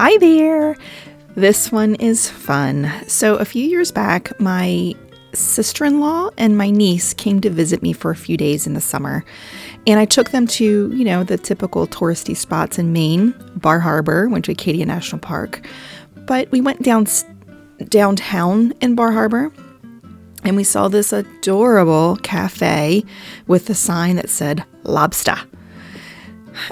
Hi there! This one is fun. So a few years back, my sister-in-law and my niece came to visit me for a few days in the summer. And I took them to, the typical touristy spots in Maine, Bar Harbor, went to Acadia National Park. But we went downtown in Bar Harbor, and we saw this adorable cafe with a sign that said LOBSTAH.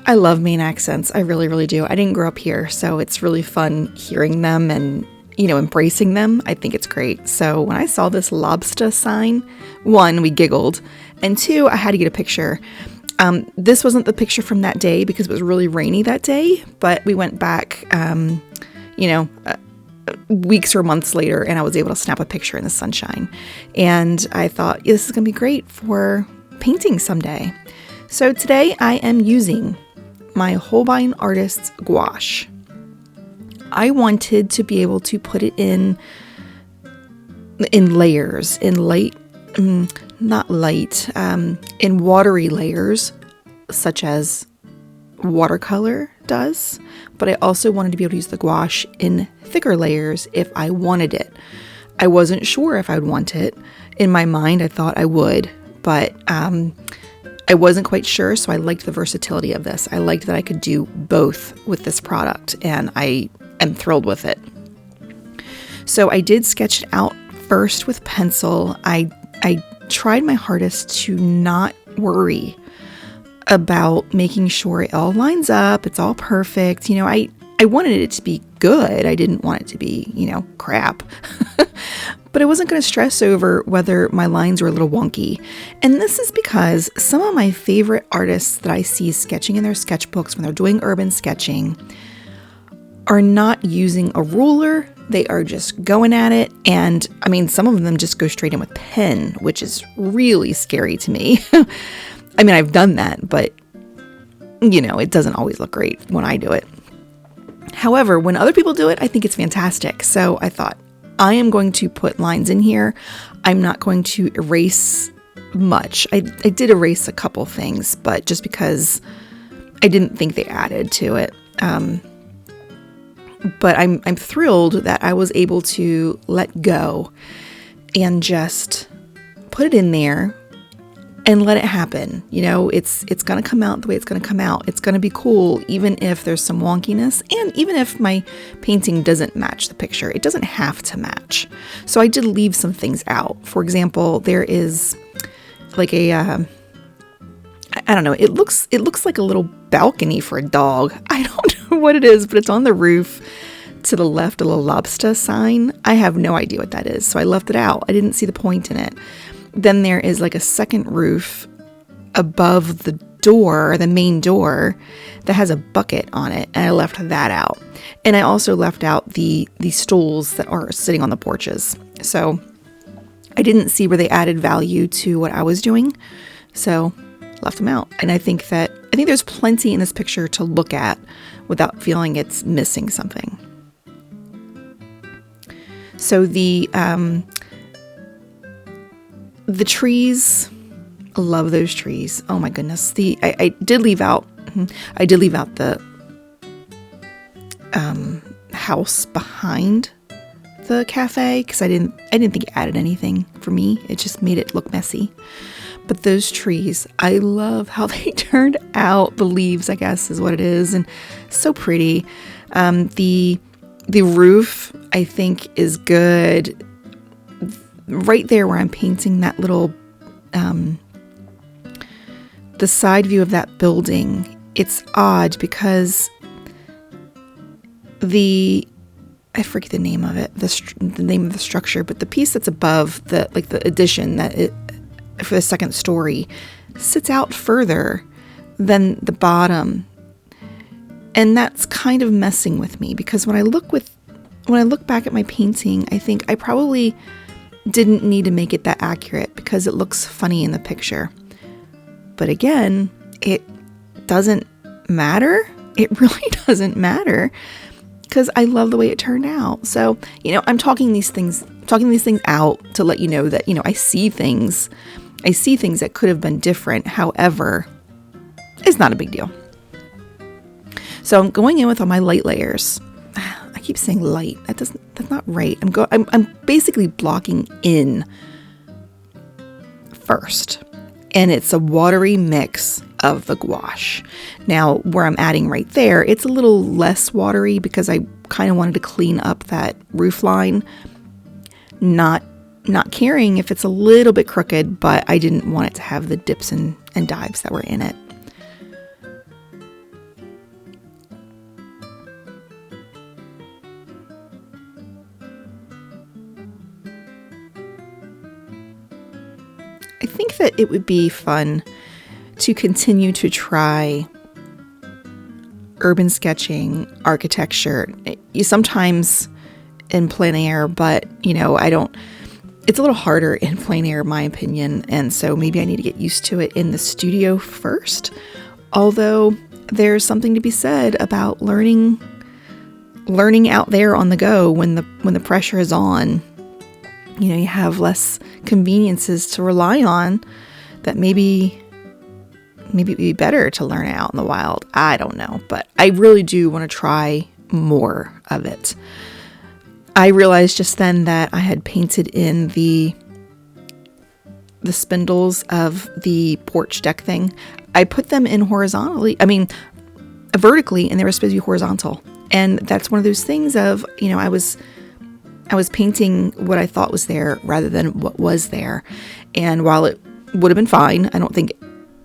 I love Maine accents. I really, really do. I didn't grow up here, so it's really fun hearing them and, embracing them. I think it's great. So when I saw this LOBSTAH sign, one, we giggled, and two, I had to get a picture. This wasn't the picture from that day because it was really rainy that day, but we went back, weeks or months later, and I was able to snap a picture in the sunshine. And I thought, this is going to be great for painting someday. So today I am using my Holbein Artist's Guoache. I wanted to be able to put it in layers, in watery layers, such as watercolor does, but I also wanted to be able to use the gouache in thicker layers if I wanted it. I wasn't sure if I would want it. In my mind, I thought I would, but I wasn't quite sure, so I liked the versatility of this. I liked that I could do both with this product, and I am thrilled with it. So I did sketch it out first with pencil. I tried my hardest to not worry about making sure it all lines up, it's all perfect. I wanted it to be good. I didn't want it to be, crap. But I wasn't going to stress over whether my lines were a little wonky. And this is because some of my favorite artists that I see sketching in their sketchbooks when they're doing urban sketching are not using a ruler. They are just going at it. And some of them just go straight in with pen, which is really scary to me. I've done that, but it doesn't always look great when I do it. However, when other people do it, I think it's fantastic. So I thought, I am going to put lines in here. I'm not going to erase much. I did erase a couple things, but just because I didn't think they added to it. But I'm thrilled that I was able to let go and just put it in there and let it happen. It's going to come out the way it's going to come out. It's going to be cool, even if there's some wonkiness, and even if my painting doesn't match the picture. It doesn't have to match. So I did leave some things out. For example, there is like a, I don't know, it looks like a little balcony for a dog. I don't know what it is, but it's on the roof to the left, a little LOBSTAH sign. I have no idea what that is, so I left it out. I didn't see the point in it. Then there is like a second roof above the door, the main door, that has a bucket on it, and I left that out. And I also left out the stools that are sitting on the porches. So I didn't see where they added value to what I was doing, so left them out. And I think there's plenty in this picture to look at without feeling it's missing something. So the trees, I love those trees. Oh my goodness. I did leave out the house behind the cafe because I didn't think it added anything for me. It just made it look messy. But those trees, I love how they turned out. The leaves, I guess, is what it is, and so pretty. The roof, I think, is good. Right there where I'm painting that little, the side view of that building, it's odd because I forget the name of it, the name of the structure, but the piece that's above the addition for the second story sits out further than the bottom. And that's kind of messing with me because when I look back at my painting, I think I probably didn't need to make it that accurate because it looks funny in the picture. But again, it doesn't matter. It really doesn't matter because I love the way it turned out. So, I'm talking these things out to let you know that, I see things that could have been different. However, it's not a big deal. So I'm going in with all my light layers. keep saying light. That's not right. I'm basically blocking in first. And it's a watery mix of the gouache. Now, where I'm adding right there, it's a little less watery because I kind of wanted to clean up that roof line. Not caring if it's a little bit crooked, but I didn't want it to have the dips and dives that were in it. I think that it would be fun to continue to try urban sketching, architecture. You sometimes in plein air, but it's a little harder in plein air, in my opinion. And so maybe I need to get used to it in the studio first. Although there's something to be said about learning out there on the go when the pressure is on. You have less conveniences to rely on that maybe it would be better to learn it out in the wild. I don't know, but I really do want to try more of it. I realized just then that I had painted in the spindles of the porch deck thing. I put them in vertically, and they were supposed to be horizontal. And that's one of those things of, I was painting what I thought was there rather than what was there. And while it would have been fine, I don't think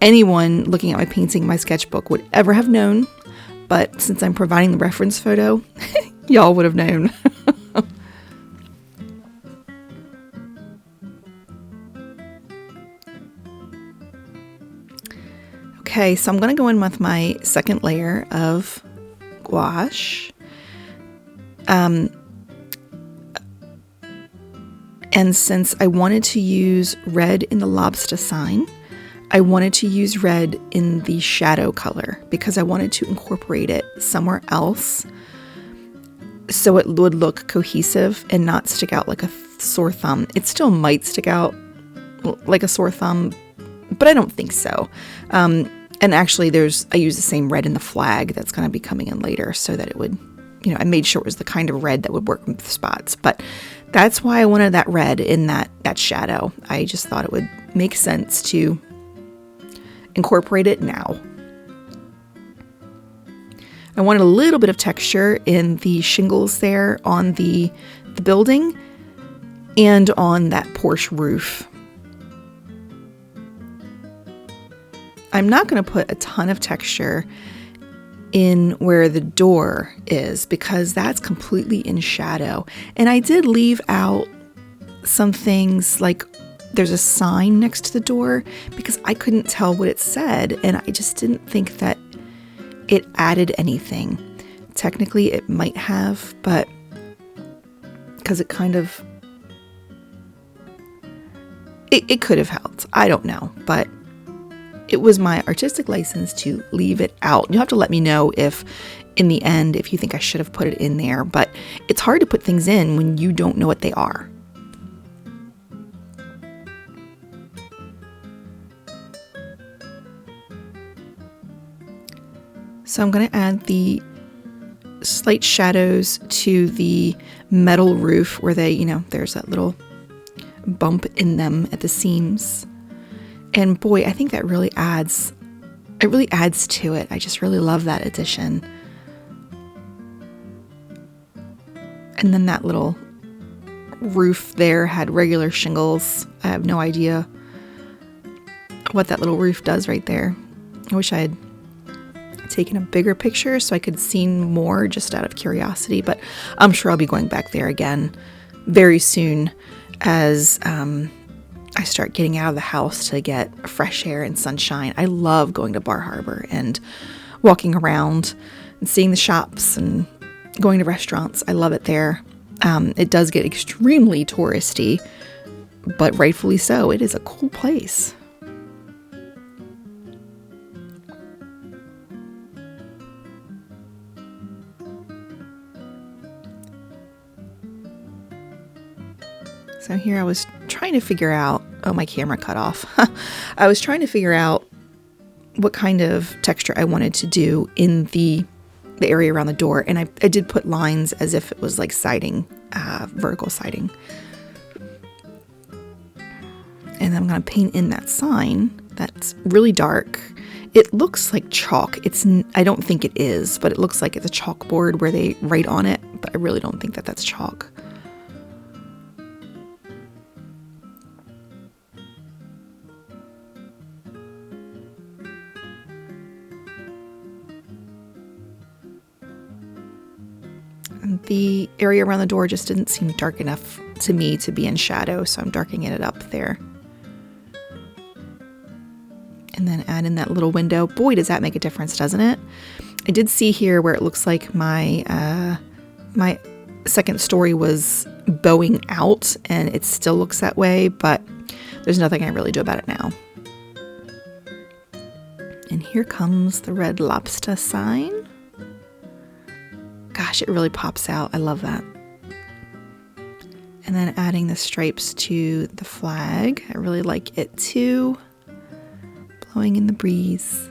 anyone looking at my painting, my sketchbook, would ever have known. But since I'm providing the reference photo, y'all would have known. Okay, so I'm going to go in with my second layer of gouache. And since I wanted to use red in the LOBSTAH sign, I wanted to use red in the shadow color because I wanted to incorporate it somewhere else so it would look cohesive and not stick out like a sore thumb. It still might stick out like a sore thumb, but I don't think so. And actually I use the same red in the flag that's going to be coming in later so that it would, I made sure it was the kind of red that would work with the spots. But that's why I wanted that red in that shadow. I just thought it would make sense to incorporate it now. I wanted a little bit of texture in the shingles there on the building and on that porch roof. I'm not going to put a ton of texture in where the door is because that's completely in shadow. And I did leave out some things like there's a sign next to the door because I couldn't tell what it said and I just didn't think that it added anything. Technically it might have, but because it kind of it could have helped. I don't know, but it was my artistic license to leave it out. You'll have to let me know if in the end, if you think I should have put it in there, but it's hard to put things in when you don't know what they are. So I'm going to add the slight shadows to the metal roof where there's that little bump in them at the seams. And boy, I think that really adds to it. I just really love that addition. And then that little roof there had regular shingles. I have no idea what that little roof does right there. I wish I had taken a bigger picture so I could see more just out of curiosity, but I'm sure I'll be going back there again very soon as I start getting out of the house to get fresh air and sunshine. I love going to Bar Harbor and walking around and seeing the shops and going to restaurants. I love it there. It does get extremely touristy, but rightfully so. It is a cool place. So here I was trying to figure out, oh, my camera cut off. I was trying to figure out what kind of texture I wanted to do in the the area around the door. And I did put lines as if it was like siding, vertical siding. And then I'm going to paint in that sign that's really dark. It looks like chalk. I don't think it is, but it looks like it's a chalkboard where they write on it, but I really don't think that that's chalk. And the area around the door just didn't seem dark enough to me to be in shadow, so I'm darkening it up there. And then add in that little window. Boy, does that make a difference, doesn't it? I did see here where it looks like my my second story was bowing out, and it still looks that way, but there's nothing I really do about it now. And here comes the red LOBSTAH sign. Gosh, it really pops out. I love that. And then adding the stripes to the flag. I really like it too. Blowing in the breeze.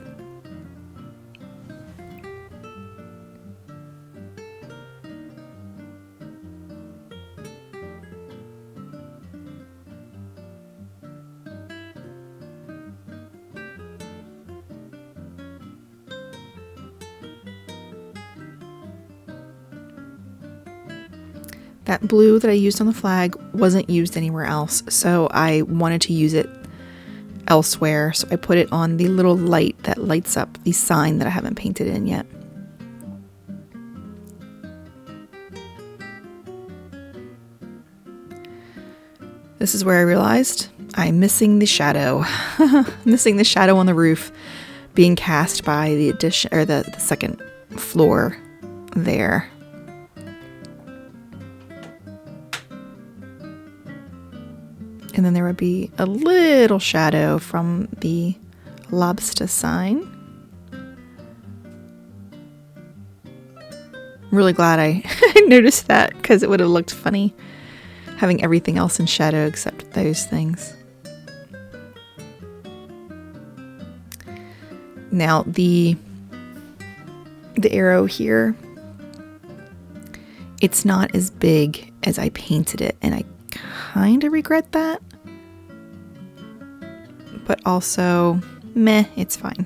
That blue that I used on the flag wasn't used anywhere else, so I wanted to use it elsewhere. So I put it on the little light that lights up the sign that I haven't painted in yet. This is where I realized I'm missing the shadow. Missing the shadow on the roof being cast by the addition, or the second floor there. And then there would be a little shadow from the LOBSTAH sign. I'm really glad I noticed that, because it would have looked funny having everything else in shadow except those things. Now the arrow here, it's not as big as I painted it, and I kind of regret that, but also meh, it's fine.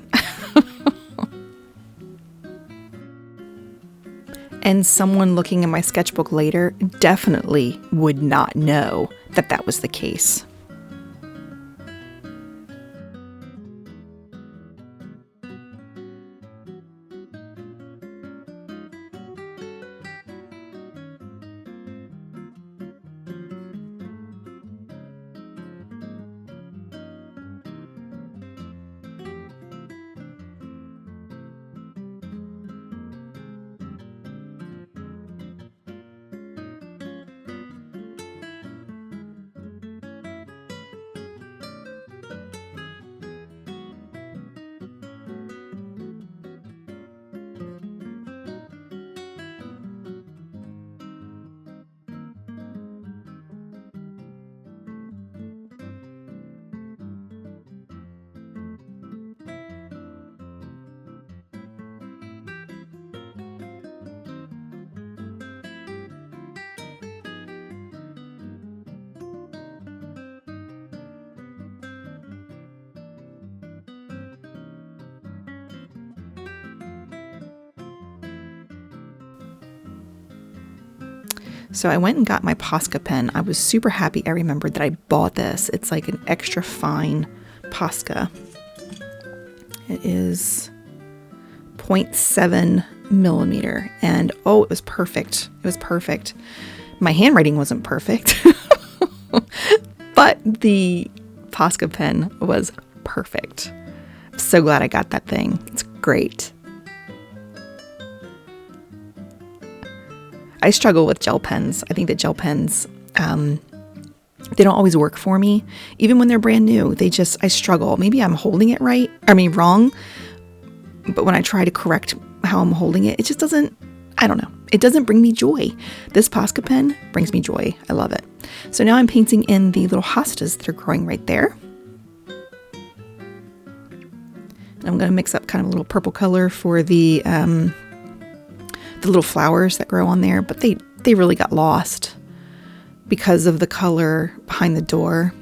And someone looking in my sketchbook later definitely would not know that that was the case. So I went and got my Posca pen. I was super happy I remembered that I bought this. It's like an extra fine Posca. It is 0.7 millimeter. And oh, it was perfect. It was perfect. My handwriting wasn't perfect, but the Posca pen was perfect. I'm so glad I got that thing. It's great. I struggle with gel pens. I think that gel pens, they don't always work for me. Even when they're brand new, I struggle. Maybe I'm holding it wrong. But when I try to correct how I'm holding it, it just doesn't, I don't know. It doesn't bring me joy. This Posca pen brings me joy. I love it. So now I'm painting in the little hostas that are growing right there. And I'm going to mix up kind of a little purple color for the the little flowers that grow on there, but they really got lost because of the color behind the door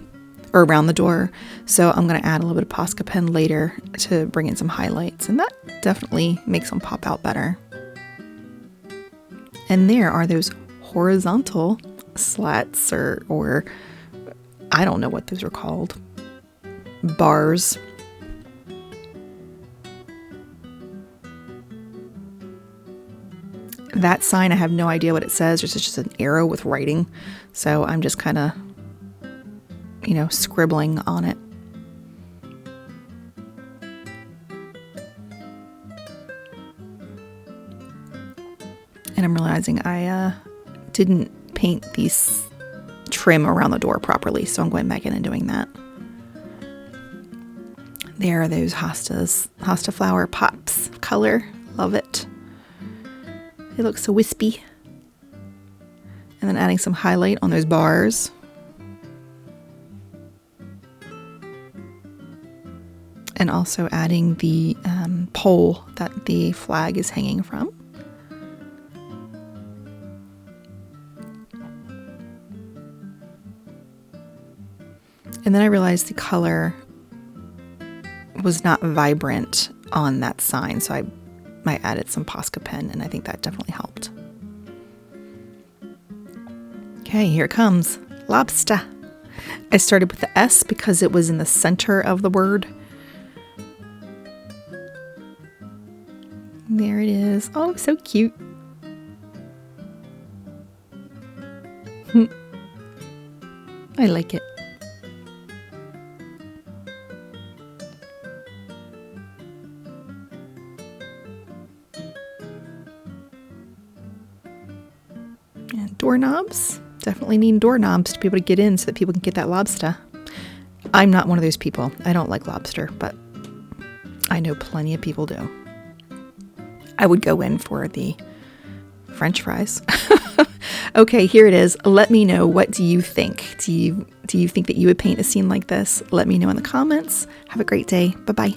or around the door. So I'm going to add a little bit of Posca pen later to bring in some highlights, and that definitely makes them pop out better. And there are those horizontal slats or I don't know what those are called. Bars. That sign, I have no idea what it says. It's just an arrow with writing. So I'm just kind of, scribbling on it. And I'm realizing I didn't paint these trim around the door properly. So I'm going back in and doing that. There are those hosta flower pops color. Love it. It looks so wispy. And then adding some highlight on those bars. And also adding the pole that the flag is hanging from. And then I realized the color was not vibrant on that sign, so I added some Posca pen, and I think that definitely helped. Okay, here it comes. LOBSTAH. I started with the S because it was in the center of the word. There it is. Oh, so cute. I like it. And doorknobs. Definitely need doorknobs to be able to get in so that people can get that LOBSTAH. I'm not one of those people. I don't like lobster, but I know plenty of people do. I would go in for the French fries. Okay, here it is. Let me know, what do you think? Do you think that you would paint a scene like this? Let me know in the comments. Have a great day. Bye-bye.